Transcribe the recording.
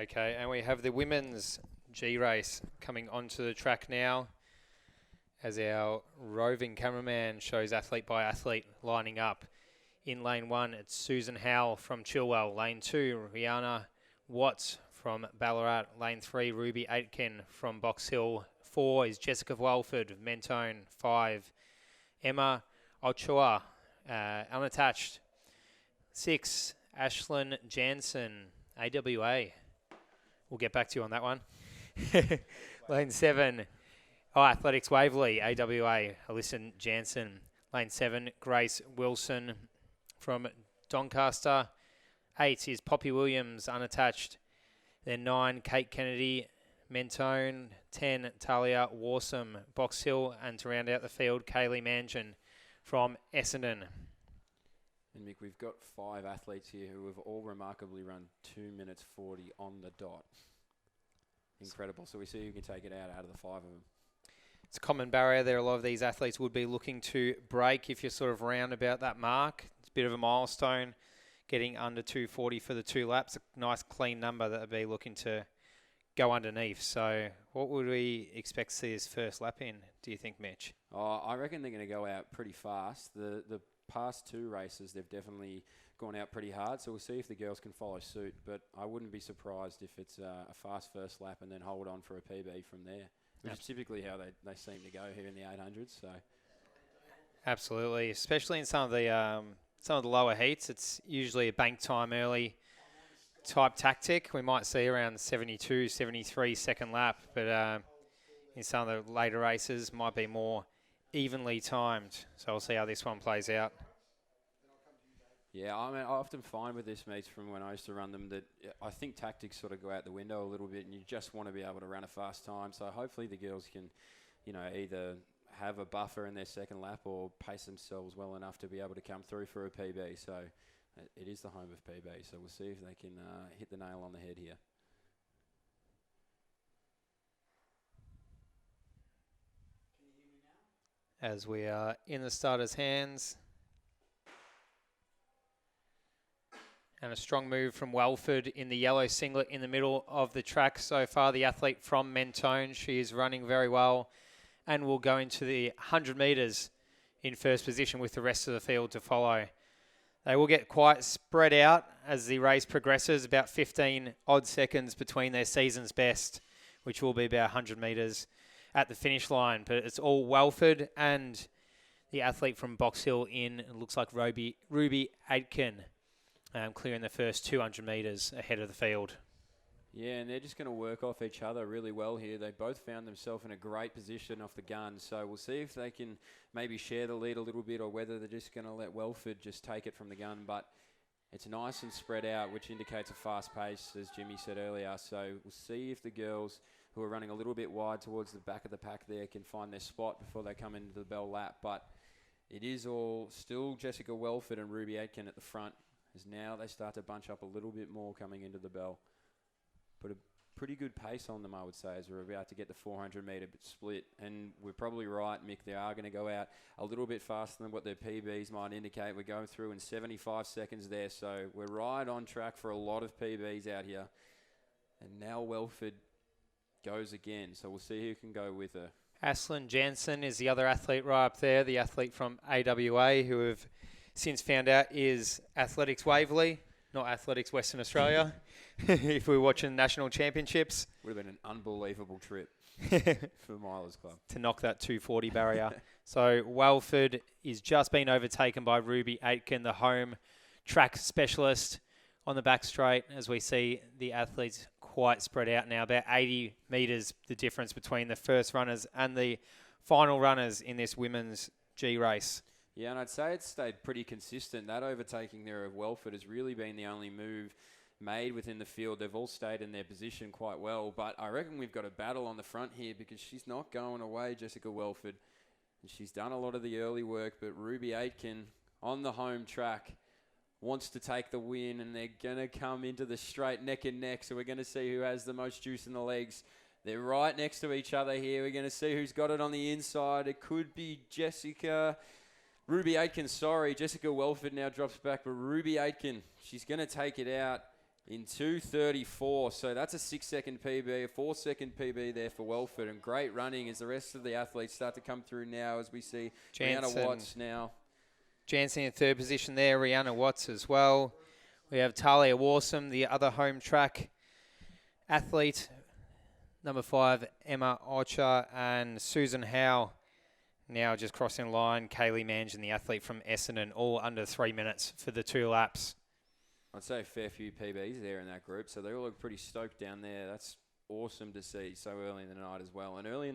Okay, and we have the women's G race coming onto the track now as our roving cameraman shows athlete by athlete lining up. In lane 1, it's Susan Howell from Chilwell. Lane 2, Rihanna Watts from Ballarat. Lane 3, Ruby Aitken from Box Hill. 4 is Jessica Welford, Mentone. 5, Emma Ochoa, unattached. 6, Ashlyn Jansen, AWA. We'll get back to you on that one. Lane 7, Athletics Waverley, AWA, Alyson Jansen. Lane 7, Grace Wilson from Doncaster. 8 is Poppy Williams, unattached. Then 9, Kate Kennedy, Mentone. 10, Talia Warsome, Box Hill. And to round out the field, Kaylee Mangan from Essendon. And Mick, we've got 5 athletes here who have all remarkably run 2 minutes 40 on the dot. Incredible. So we see who can take it out of the 5 of them. It's a common barrier there. A lot of these athletes would be looking to break if you're sort of round about that mark. It's a bit of a milestone, getting under 240 for the 2 laps. A nice clean number that would be looking to go underneath. So what would we expect to see his first lap in, do you think, Mitch? I reckon they're going to go out pretty fast. The past 2 races, they've definitely gone out pretty hard. So we'll see if the girls can follow suit. But I wouldn't be surprised if it's a fast first lap and then hold on for a PB from there. Which is typically how they seem to go here in the 800s. So, absolutely, especially in some of the lower heats, it's usually a bank time early type tactic. We might see around 72, 73 second lap, but in some of the later races, might be more evenly timed. So we'll see how this one plays out. Yeah, I mean, I often find with this, mates, from when I used to run them, that I think tactics sort of go out the window a little bit, and you just want to be able to run a fast time. So hopefully the girls can, either have a buffer in their second lap or pace themselves well enough to be able to come through for a PB. So it is the home of PB, so we'll see if they can hit the nail on the head here. As we are in the starter's hands. And a strong move from Welford in the yellow singlet in the middle of the track so far. The athlete from Mentone, she is running very well and will go into the 100 metres in first position with the rest of the field to follow. They will get quite spread out as the race progresses, about 15 odd seconds between their season's best, which will be about 100 metres at the finish line. But it's all Welford and the athlete from Box Hill in, it looks like Ruby Aitken. Clearing the first 200 metres ahead of the field. Yeah, and they're just going to work off each other really well here. They both found themselves in a great position off the gun, so we'll see if they can maybe share the lead a little bit or whether they're just going to let Welford just take it from the gun. But it's nice and spread out, which indicates a fast pace, as Jimmy said earlier. So we'll see if the girls who are running a little bit wide towards the back of the pack there can find their spot before they come into the bell lap. But it is all still Jessica Welford and Ruby Aitken at the front. As now they start to bunch up a little bit more coming into the bell. But a pretty good pace on them, I would say, as we're about to get the 400-metre split. And we're probably right, Mick, they are going to go out a little bit faster than what their PBs might indicate. We're going through in 75 seconds there, so we're right on track for a lot of PBs out here. And now Welford goes again, so we'll see who can go with her. Ashlyn Jansen is the other athlete right up there, the athlete from AWA, who have since found out is Athletics Waverley, not Athletics Western Australia, if we were watching national championships. Would have been an unbelievable trip for Milers Club. To knock that 240 barrier. So Welford is just been overtaken by Ruby Aitken, the home track specialist on the back straight, as we see the athletes quite spread out now. About 80 metres the difference between the first runners and the final runners in this women's G race. Yeah, and I'd say it's stayed pretty consistent. That overtaking there of Welford has really been the only move made within the field. They've all stayed in their position quite well, but I reckon we've got a battle on the front here because she's not going away, Jessica Welford. And she's done a lot of the early work, but Ruby Aitken on the home track wants to take the win, and they're going to come into the straight neck and neck, so we're going to see who has the most juice in the legs. They're right next to each other here. We're going to see who's got it on the inside. It could be Ruby Aitken, sorry. Jessica Welford now drops back, but Ruby Aitken, she's going to take it out. in 2:34. So that's a 6-second PB, a 4-second PB there for Welford, and great running as the rest of the athletes start to come through now as we see Rayner Watts now. Jansen in third position there, Rihanna Watts as well. We have Talia Warsome, the other home track athlete. Number 5, Emma Ocher, and Susan Howe now just crossing the line. Kaylee Mangan, the athlete from Essendon, all under 3 minutes for the 2 laps. I'd say a fair few PBs there in that group, so they all look pretty stoked down there. That's awesome to see so early in the night as well. And early in